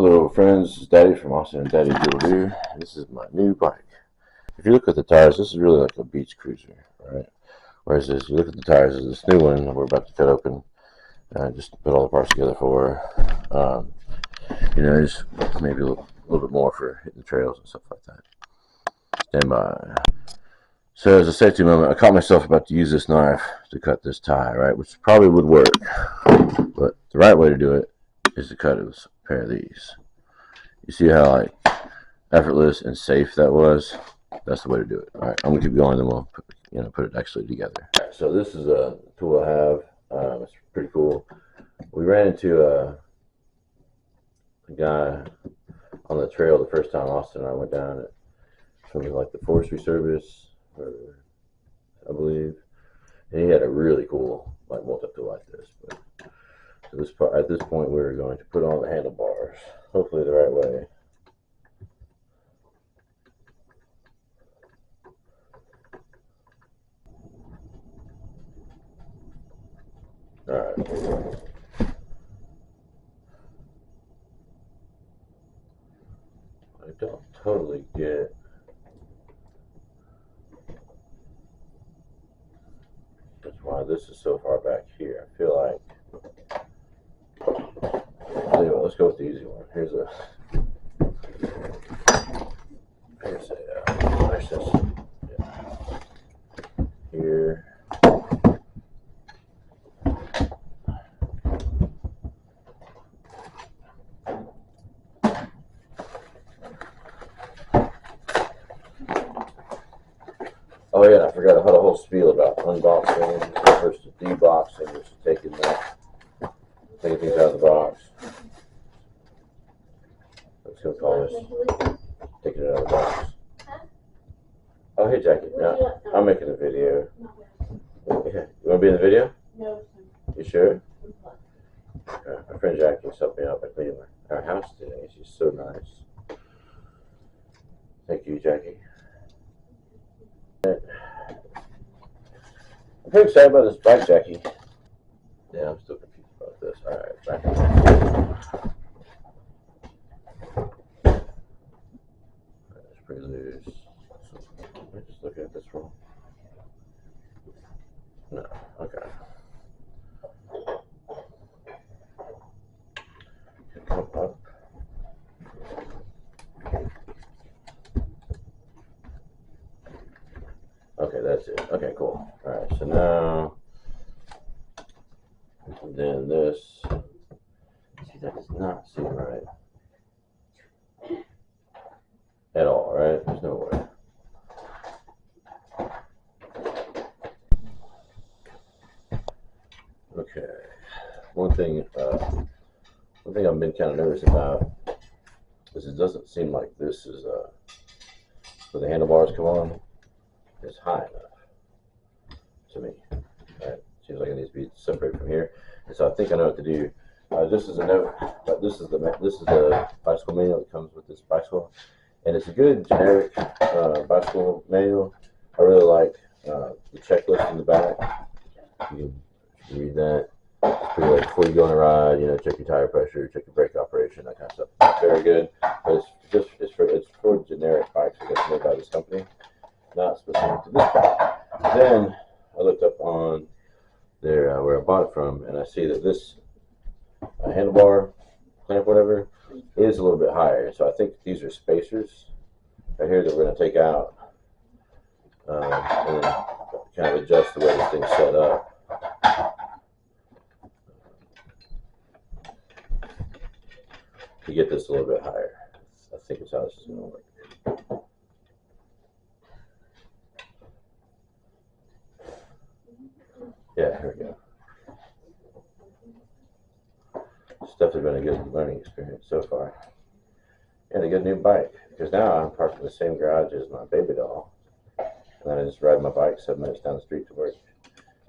Hello friends, this is Daddy from Austin and Daddy Jupitor. This is my new bike. If you look at the tires, this is really like a beach cruiser, right? Whereas this, you look at the tires, this new one we're about to cut open, just put all the parts together for, just maybe a little bit more for hitting the trails and stuff like that. Stand by. So as a safety moment, I caught myself about to use this knife to cut this tie, right? Which probably would work, but the right way to do it is to cut it with a pair of these. You see how like effortless and safe that was? That's the way to do it. All right, I'm gonna keep going, then we'll put it actually together. Right, so this is a tool I have. It's pretty cool. We ran into a guy on the trail the first time Austin and I went down it. Something like the Forestry Service, I believe, and he had a really cool like multi-tool like this. But so at this point, we're going to put on the handlebars, hopefully the right way. All right. I don't totally get why this is so far back here. I feel like, anyway, let's go with the easy one. Here's this. Yeah. Here. Oh yeah, I forgot. I had a whole spiel about unboxing versus deboxing, which is taking things out of the box. Let's go call this taking it out of the box. Oh hey Jackie, no, I'm making a video. Yeah. You want to be in the video? No. You sure? My friend Jackie's helped me out by cleaning our house today. She's so nice. Thank you, Jackie. I'm pretty excited about this bike, Jackie. Yeah, I'm still confused about this. Alright, back. It's pretty loose. Am I just looking at this wrong? No, okay. Come up. Okay, that's it. Okay, cool. Alright, so now, then this. See, that does not seem right. At all, right? There's no way. Okay. One thing I've been kind of nervous about is it doesn't seem like this is where the handlebars come on is high enough to me. Right? Seems like it needs to be separated from here, and so I think I know what to do. Just as a note, this is the bicycle manual that comes with this bicycle, and it's a good generic bicycle manual. I really like the checklist in the back. You can read that. It's pretty like before you go on a ride, check your tire pressure, check your brake operation, that kind of stuff. It's very good, but it's for generic bikes I guess made by this company, not specific to this bike. Then I looked up on there where I bought it from, and I see that this handlebar clamp, whatever, is a little bit higher. So I think these are spacers right here that we're going to take out and then kind of adjust the way this thing's set up. To get this a little bit higher. I think it's how this is going to work. Yeah, here we go. It's definitely been a good learning experience so far. And a good new bike, because now I'm parked in the same garage as my baby doll. And then I just ride my bike 7 minutes down the street to work.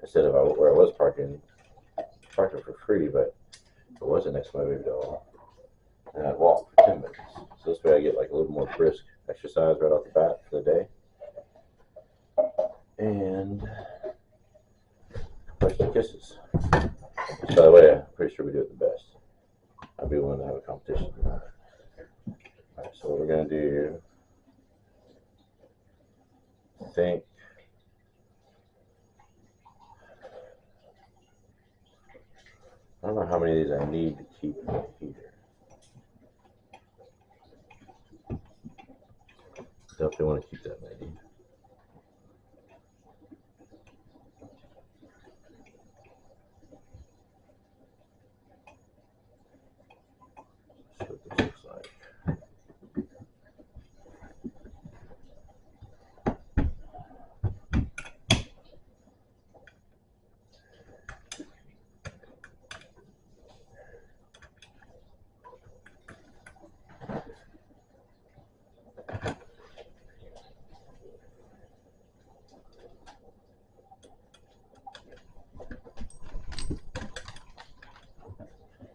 Instead of where I was parking for free, but it wasn't next to my baby doll. And I'd walk for 10 minutes. So this way I get like a little more brisk exercise right off the bat for the day. And question kisses. By the way, I'm pretty sure we do it the best. I'd be willing to have a competition. Alright, so what we're gonna do, I think, I don't know how many of these I need to keep here. Definitely want to keep that many. That's what this looks like.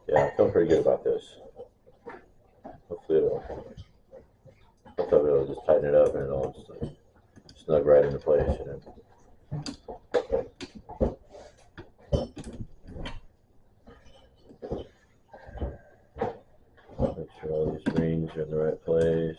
Yeah, I feel pretty good about this. Hopefully it'll just tighten it up and it'll just snug right into place. Make sure all these rings are in the right place.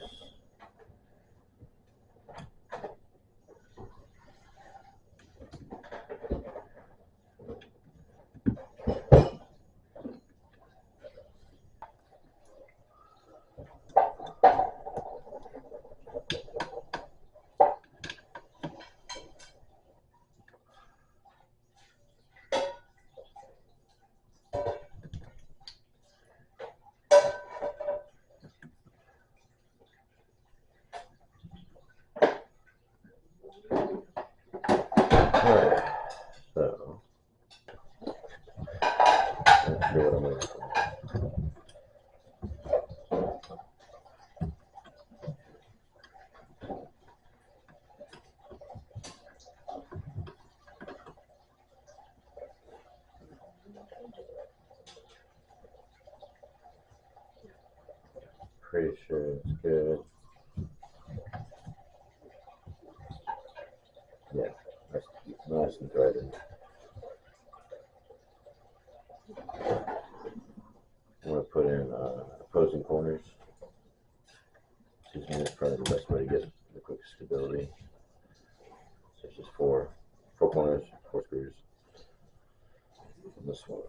Alright, so not sure what I'm going to do. Pretty sure it's good. Yeah, that's nice and threaded. I'm going to put in opposing corners. Excuse me, that's probably the best way to get the quick stability. So it's just four corners, 4 screws. And this one.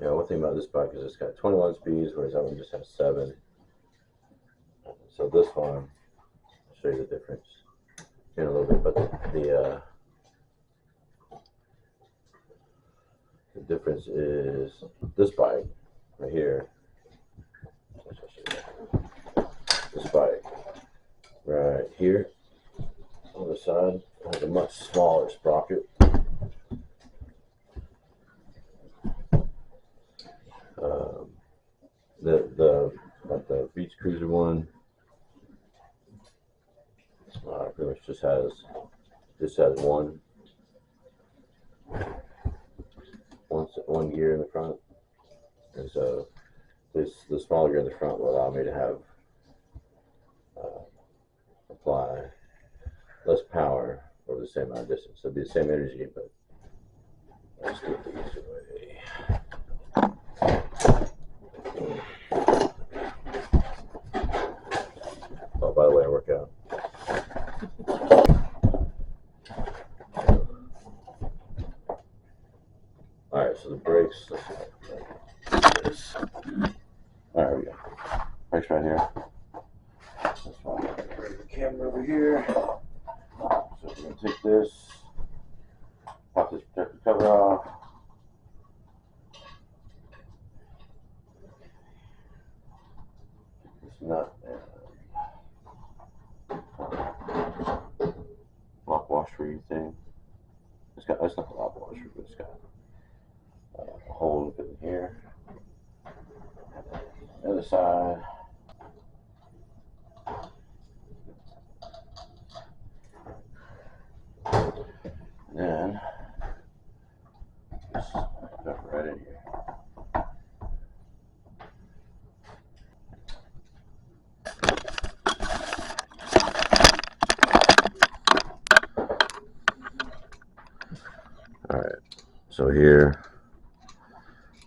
Yeah, one thing about this bike is it's got 21 speeds, whereas that one just has 7. So this one, I'll show you the difference in a little bit, but the difference is this bike right here. This bike right here on the side has a much smaller sprocket. The Beach Cruiser one pretty much just has one gear in the front, and so the smaller gear in the front will allow me to have apply less power over the same amount of distance. So it'll be the same energy, but let's do it the easy way. Oh, by the way, I work out. Alright, so the brakes. Alright, we go. Brakes right here. That's fine. Bring the camera over here. So we're going to take this, pop this protective cover off. This nut and lock washer thing. It's not the lock washer, but it's got a hole in here. The other side. So here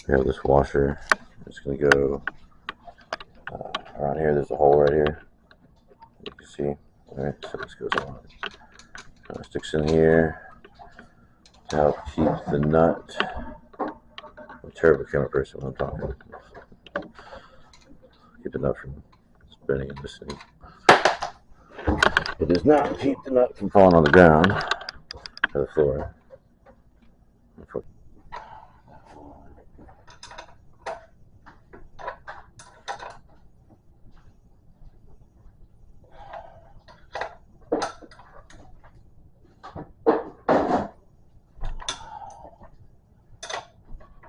we have this washer. It's going to go around here. There's a hole right here. You can see. All right, so this goes on. Sticks in here to help keep the nut. I'm a terrible camera person when I'm talking. Keep the nut from spinning and missing. It does not keep the nut from falling on the ground or the floor.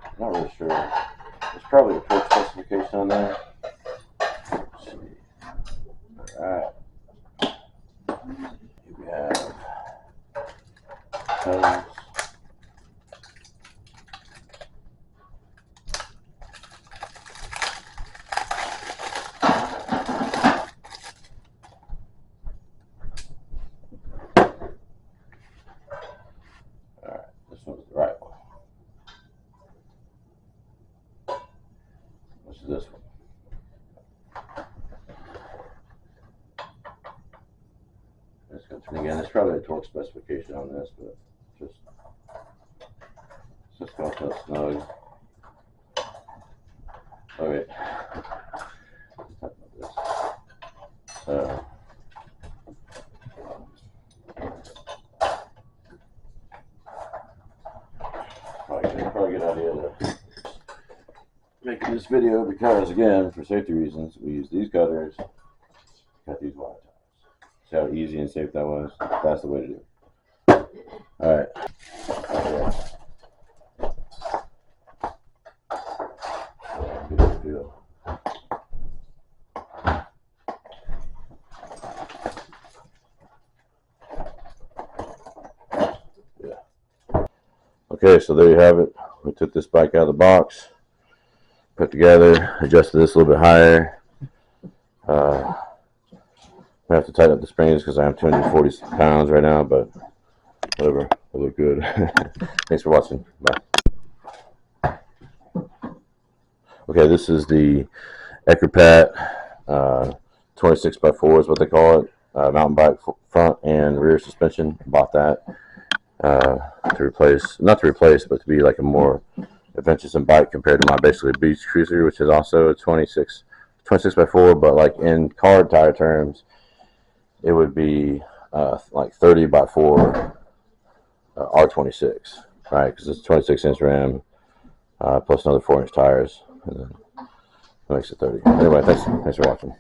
I'm not really sure. There's probably a torque specification on there. Let's see. Alright. Here we have hose. Alright, this one's the right one. Which is this one? Again, there's probably a torque specification on this, but just going to snug. Okay. Let's talk about this. Probably a good idea to make this video because, again, for safety reasons, we use these cutters to cut these wire ties. See how easy and safe that was? That's the way to do it. Alright. Okay, so there you have it. We took this bike out of the box, put it together, adjusted this a little bit higher. I have to tighten up the springs because I am 240 pounds right now, but whatever, they look good. Thanks for watching. Bye. Okay, this is the ecarpat 26x4 is what they call it. Mountain bike front and rear suspension. Bought that to replace, not to replace, but to be like a more adventuresome bike compared to my basically beach cruiser, which is also a 26x4, but like in car tire terms, it would be like 30x4 R26, right? Because it's 26-inch rim plus another 4-inch tires, and then that makes it 30. Anyway, thanks for watching.